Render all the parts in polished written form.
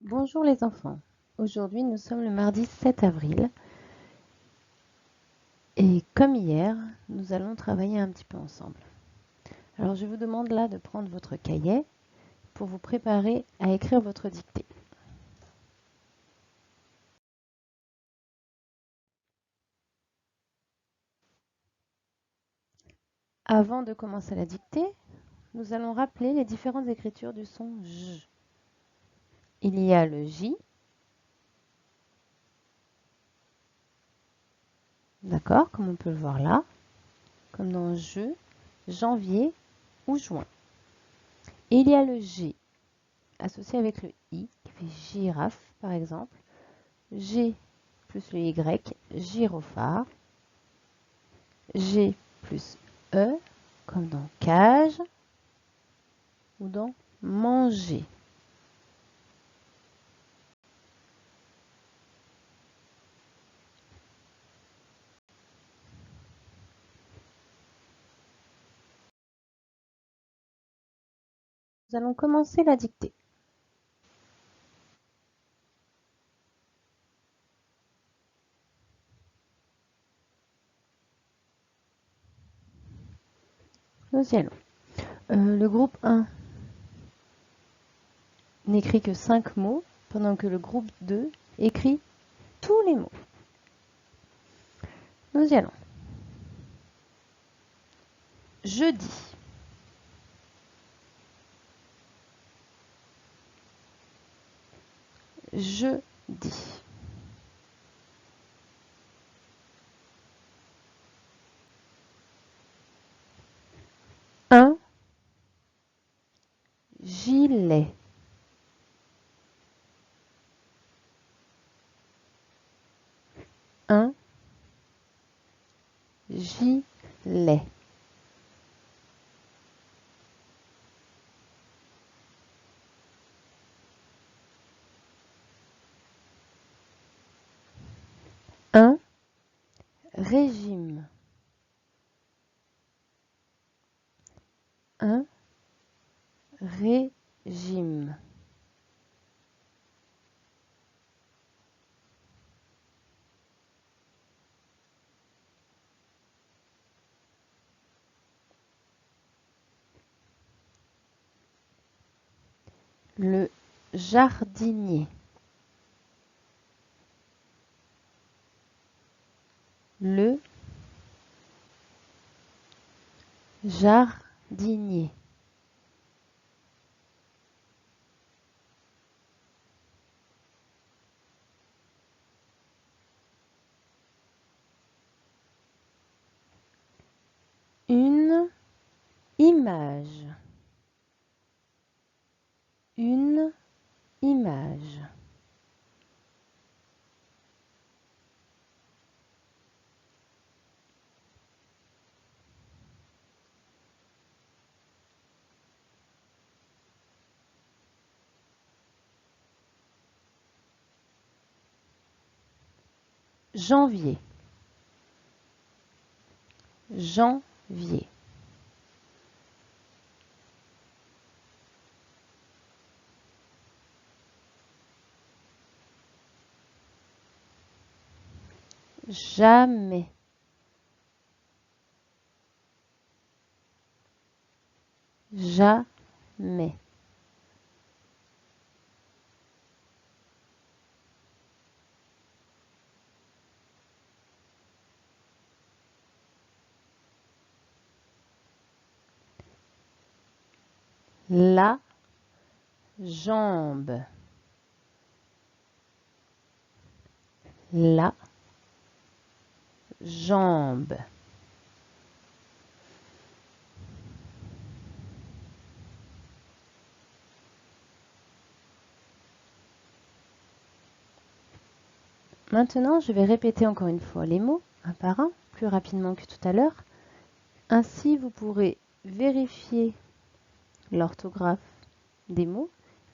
Bonjour les enfants. Aujourd'hui, nous sommes le mardi 7 avril et comme hier, nous allons travailler un petit peu ensemble. Alors, je vous demande là de prendre votre cahier pour vous préparer à écrire votre dictée. Avant de commencer la dictée, nous allons rappeler les différentes écritures du son J. Il y a le J, d'accord, comme on peut le voir là, comme dans je, janvier ou juin. Et il y a le G, associé avec le I, qui fait girafe par exemple, G plus le Y, gyrophare, G plus E, comme dans cage ou dans manger. Nous allons commencer la dictée. Nous y allons. Le groupe 1 n'écrit que 5 mots, pendant que le groupe 2 écrit tous les mots. Nous y allons. Jeudi. Jeudi. Un gilet. Un gilet. Un régime. Un régime. Le jardinier. Le jardinier. Une image. Une image. Janvier. Janvier. Jamais. Jamais. La jambe. La jambe. Maintenant, je vais répéter encore une fois les mots, un par un, plus rapidement que tout à l'heure. Ainsi, vous pourrez vérifier l'orthographe des mots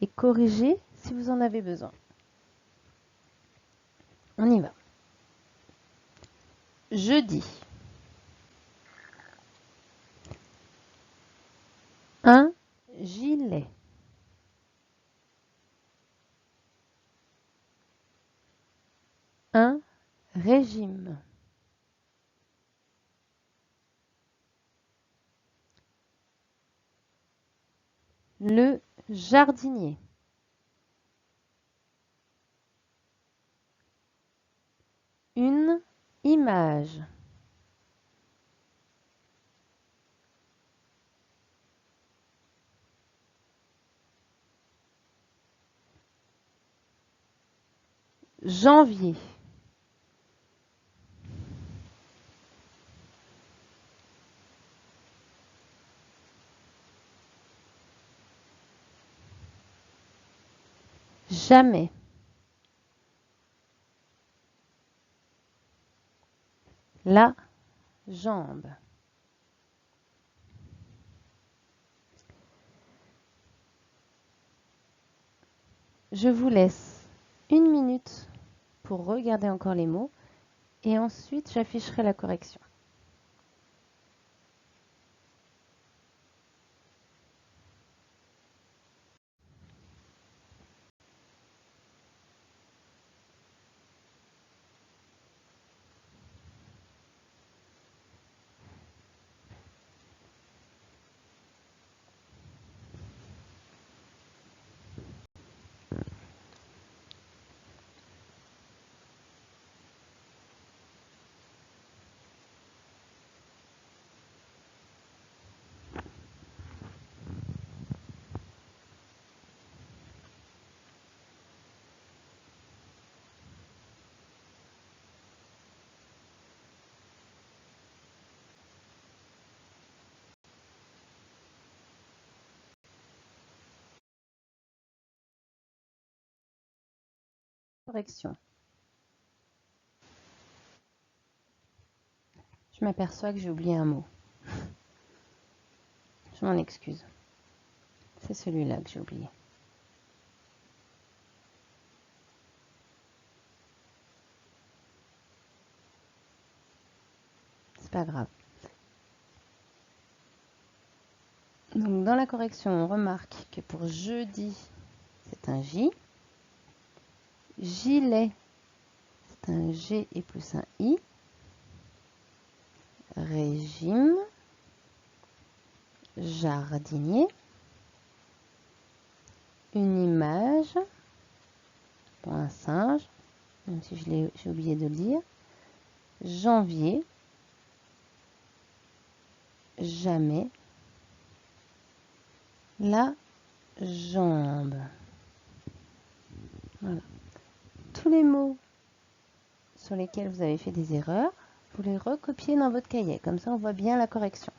et corriger si vous en avez besoin. On y va. Jeudi. Un gilet. Un régime. Le jardinier. Une image. Janvier. Jamais. La jambe. Je vous laisse 1 minute pour regarder encore les mots et ensuite j'afficherai la correction. Correction. Je m'aperçois que j'ai oublié un mot. Je m'en excuse. C'est celui-là que j'ai oublié. C'est pas grave. Donc dans la correction, on remarque que pour jeudi, c'est un J. Gilet, c'est un G et plus un I. Régime. Jardinier. Une image. Pour un singe, même si j'ai oublié de le dire. Janvier. Jamais. La jambe. Voilà. Tous les mots sur lesquels vous avez fait des erreurs, vous les recopiez dans votre cahier. Comme ça, on voit bien la correction.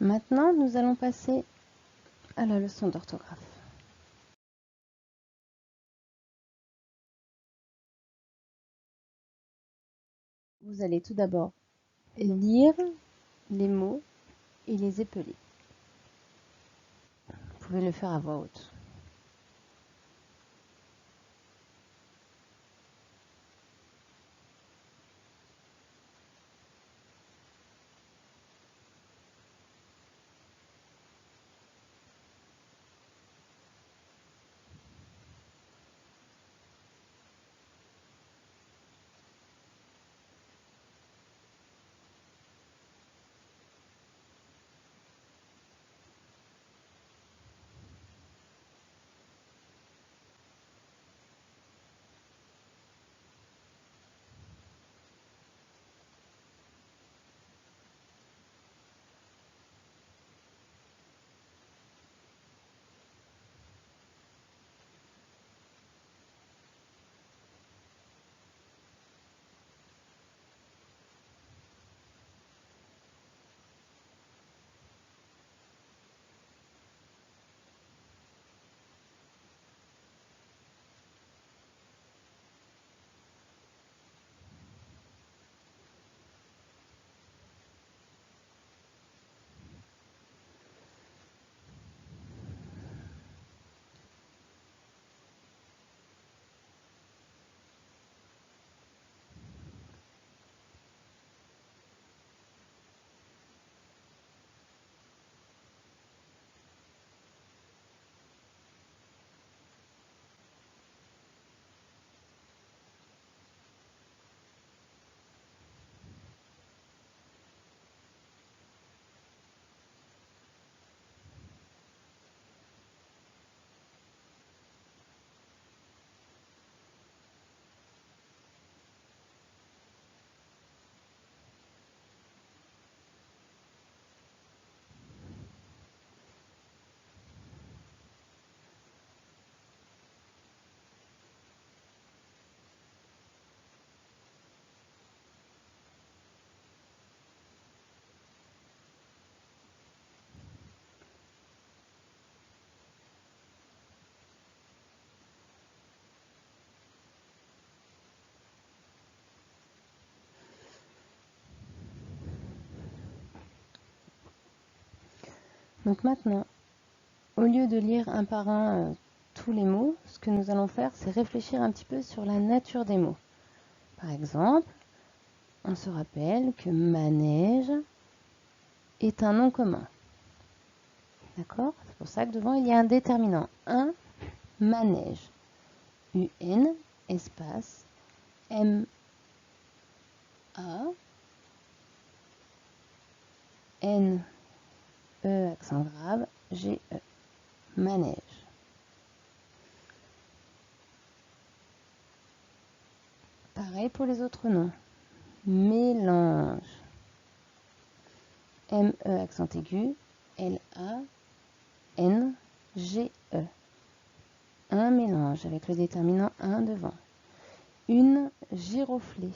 Maintenant, nous allons passer à la leçon d'orthographe. Vous allez tout d'abord lire les mots et les épeler. Vous pouvez le faire à voix haute. Donc maintenant, au lieu de lire un par un tous les mots, ce que nous allons faire, c'est réfléchir un petit peu sur la nature des mots. Par exemple, on se rappelle que manège est un nom commun. D'accord? C'est pour ça que devant, il y a un déterminant. Un manège. UN, espace, M, A, N, E, accent grave, G, E. Manège. Pareil pour les autres noms. Mélange. M, E, accent aigu, L, A, N, G, E. Un mélange avec le déterminant 1 devant. Une giroflée.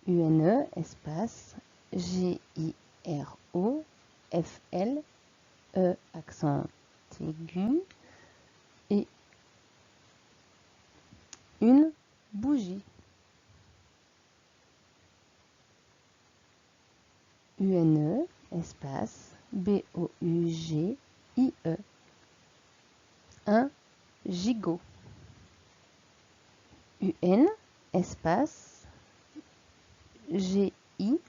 UNE, espace, G-I-R-O, F-L, E, accent aigu, et une bougie. UNE, espace, B-O-U-G-I-E. Un gigot. UN, espace, G-I-G-O-T.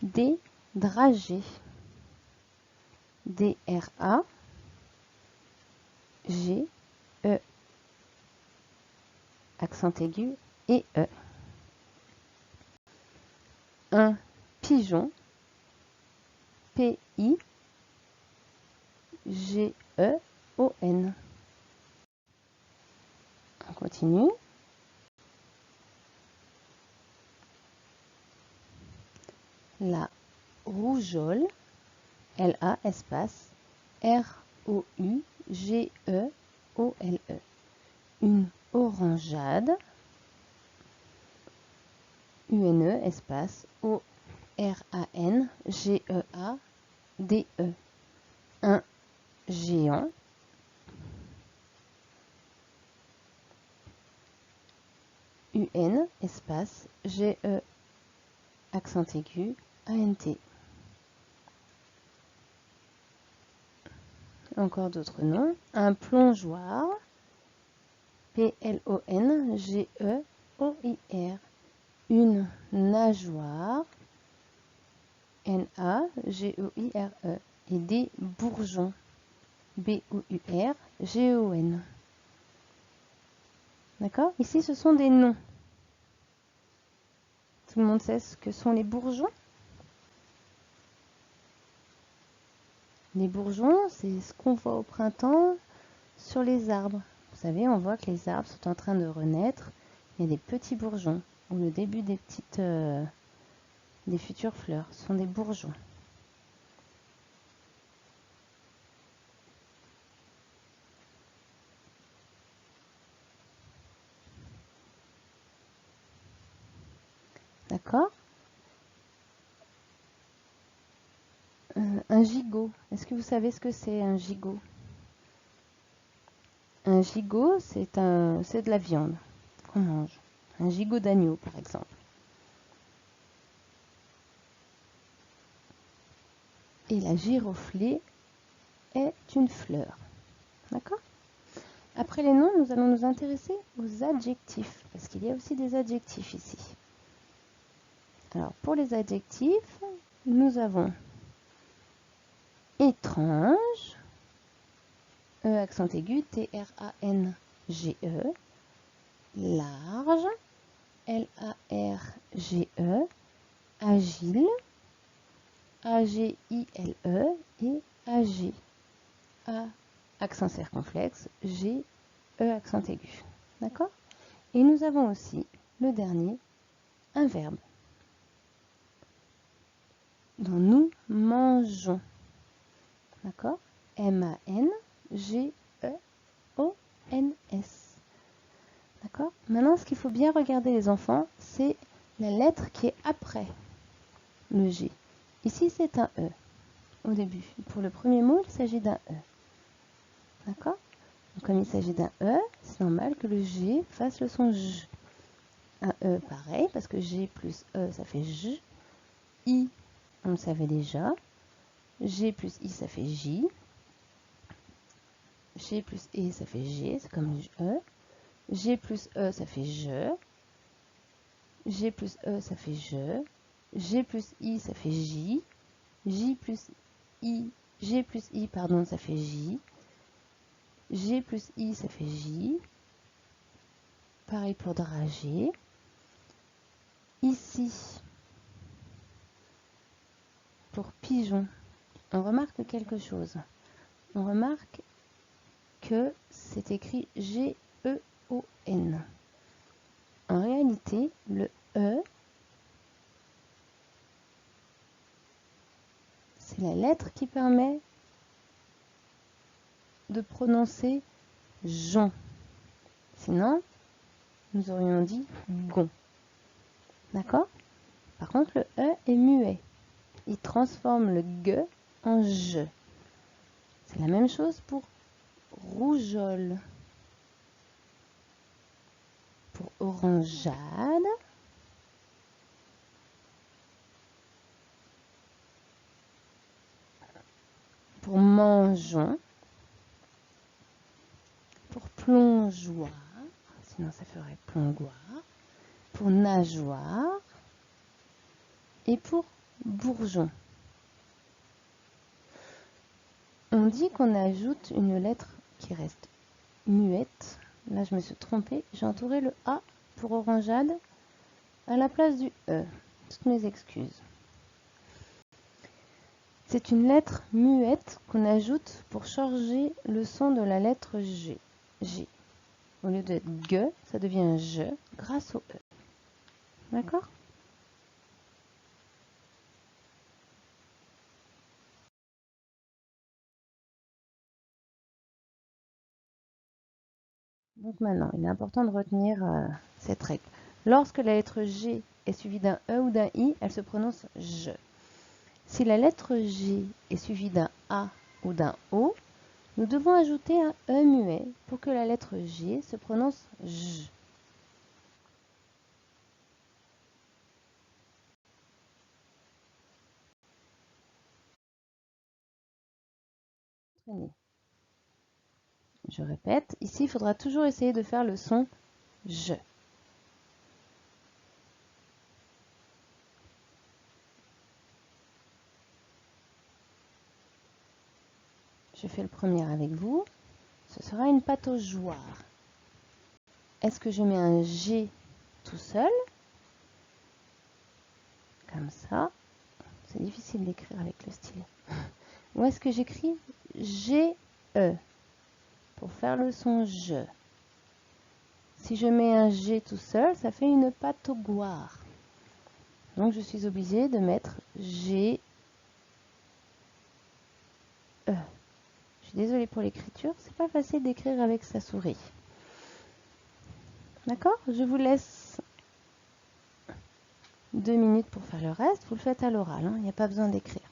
Des dragées. D-R-A-G-E. Accent aigu et E. Un pigeon. P-I-G-E-O-N. On continue. La rougeole. L-A espace R-O-U-G-E-O-L-E. Une orangeade, UNE, espace, ORANGEADE. Un géant. UN, espace, GE, accent aigu, ANT. Encore d'autres noms. Un plongeoir, PLONGEOIR. Une nageoire, NAGEOIRE. Et des bourgeons, BOURGON. D'accord? Ici, ce sont des noms. Tout le monde sait ce que sont les bourgeons? Les bourgeons, c'est ce qu'on voit au printemps sur les arbres. Vous savez, on voit que les arbres sont en train de renaître. Il y a des petits bourgeons, ou le début des des futures fleurs. Ce sont des bourgeons. D'accord? Un gigot. Est-ce que vous savez ce que c'est un gigot? Un gigot, c'est de la viande qu'on mange. Un gigot d'agneau, par exemple. Et la giroflée est une fleur. D'accord? Après les noms, nous allons nous intéresser aux adjectifs, parce qu'il y a aussi des adjectifs ici. Alors, pour les adjectifs, nous avons étrange, E accent aigu, TRANGE, large, LARGE, agile, AGILE et AG, A accent circonflexe, G, E accent aigu. D'accord? Et nous avons aussi le dernier, un verbe, dont nous mangeons. D'accord? MANGEONS. D'accord? Maintenant, ce qu'il faut bien regarder, les enfants, c'est la lettre qui est après le G. Ici, c'est un E au début. Pour le premier mot, il s'agit d'un E. D'accord? Donc, comme il s'agit d'un E, c'est normal que le G fasse le son J. Un E, pareil, parce que G plus E, ça fait J. I, on le savait déjà. G plus I, ça fait J. G plus E, ça fait G, c'est comme E. G plus E, ça fait je. G plus E, ça fait je. G plus I, ça fait J. J plus I, G plus I, pardon, ça fait J. G plus I, ça fait J. Pareil pour dragée. Ici, pour pigeon, on remarque quelque chose. On remarque que c'est écrit G-E-O-N. En réalité, le E, c'est la lettre qui permet de prononcer jon. Sinon, nous aurions dit gon. D'accord? Par contre, le E est muet. Il transforme le G en je. C'est la même chose pour rougeole. Pour orangeade. Pour mangeon. Pour plongeoir. Sinon, ça ferait plongoir. Pour nageoire. Et pour bourgeon. On dit qu'on ajoute une lettre qui reste muette. Là, je me suis trompée. J'ai entouré le A pour orangeade à la place du E. Toutes mes excuses. C'est une lettre muette qu'on ajoute pour changer le son de la lettre G. G. Au lieu d'être G, ça devient je grâce au E. D'accord? Donc maintenant, il est important de retenir cette règle. Lorsque la lettre G est suivie d'un E ou d'un I, elle se prononce je. Si la lettre G est suivie d'un A ou d'un O, nous devons ajouter un E muet pour que la lettre G se prononce J. Je répète, ici il faudra toujours essayer de faire le son J. Je fais le premier avec vous. Ce sera une pataugeoire. Est-ce que je mets un G tout seul? Comme ça. C'est difficile d'écrire avec le stylet. Ou est-ce que j'écris G-E pour faire le son je? Si je mets un G tout seul, ça fait une pataugeoire. Donc je suis obligée de mettre G-E. Je suis désolée pour l'écriture, c'est pas facile d'écrire avec sa souris. D'accord? Je vous laisse 2 minutes pour faire le reste. Vous le faites à l'oral, hein, il n'y a pas besoin d'écrire.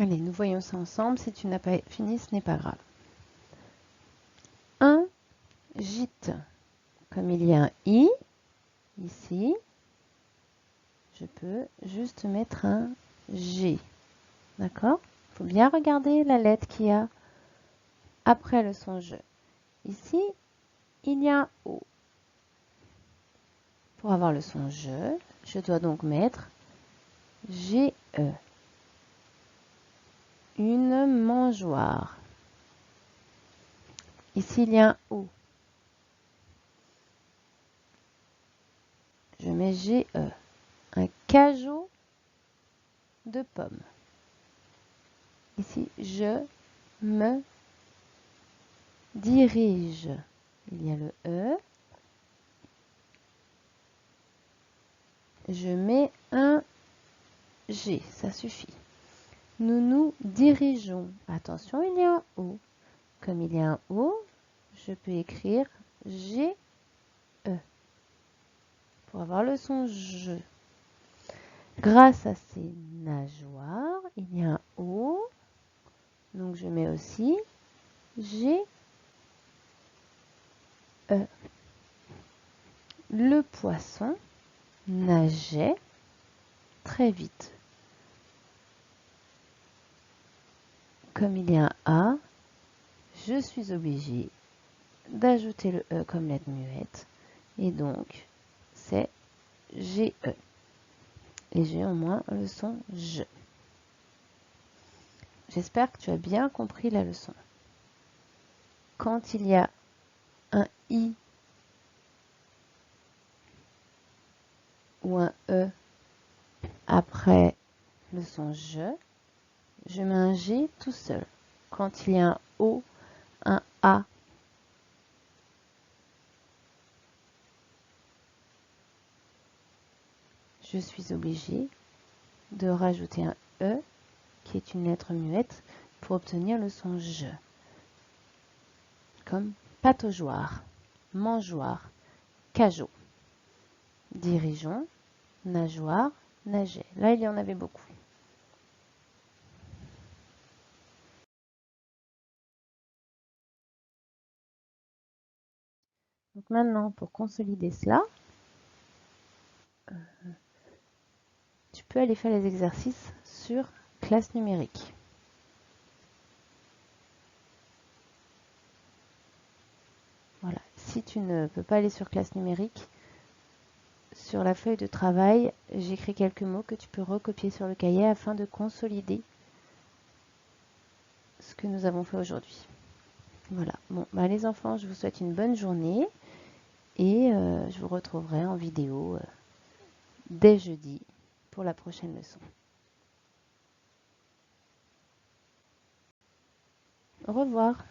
Allez, nous voyons ça ensemble. Si tu n'as pas fini, ce n'est pas grave. Un gîte. Comme il y a un I, ici, je peux juste mettre un G. D'accord? Il faut bien regarder la lettre qu'il y a après le son je. Ici, il y a un O. Pour avoir le son je dois donc mettre GE. Une mangeoire. Ici, il y a un O. Je mets GE. Un cajot de pommes. Ici, je me dirige. Il y a le E. Je mets un G, ça suffit. Nous nous dirigeons. Attention, il y a un O. Comme il y a un O, je peux écrire G-E pour avoir le son je. Grâce à ces nageoires, il y a un O. Donc je mets aussi G-E. Le poisson nageait très vite. Comme il y a un A, je suis obligée d'ajouter le E comme lettre muette. Et donc, c'est GE. Et j'ai au moins le son je. J'espère que tu as bien compris la leçon. Quand il y a un I ou un E après le son je mets un G tout seul. Quand il y a un O, un A, je suis obligée de rajouter un E, qui est une lettre muette, pour obtenir le son je. Comme pataugeoire, mangeoire, cajot. Dirigeons, nageoire, nageait. Là, il y en avait beaucoup. Donc maintenant, pour consolider cela, tu peux aller faire les exercices sur classe numérique. Voilà. Si tu ne peux pas aller sur classe numérique, sur la feuille de travail, j'écris quelques mots que tu peux recopier sur le cahier afin de consolider ce que nous avons fait aujourd'hui. Voilà. Bon, les enfants, je vous souhaite une bonne journée et je vous retrouverai en vidéo dès jeudi pour la prochaine leçon. Au revoir.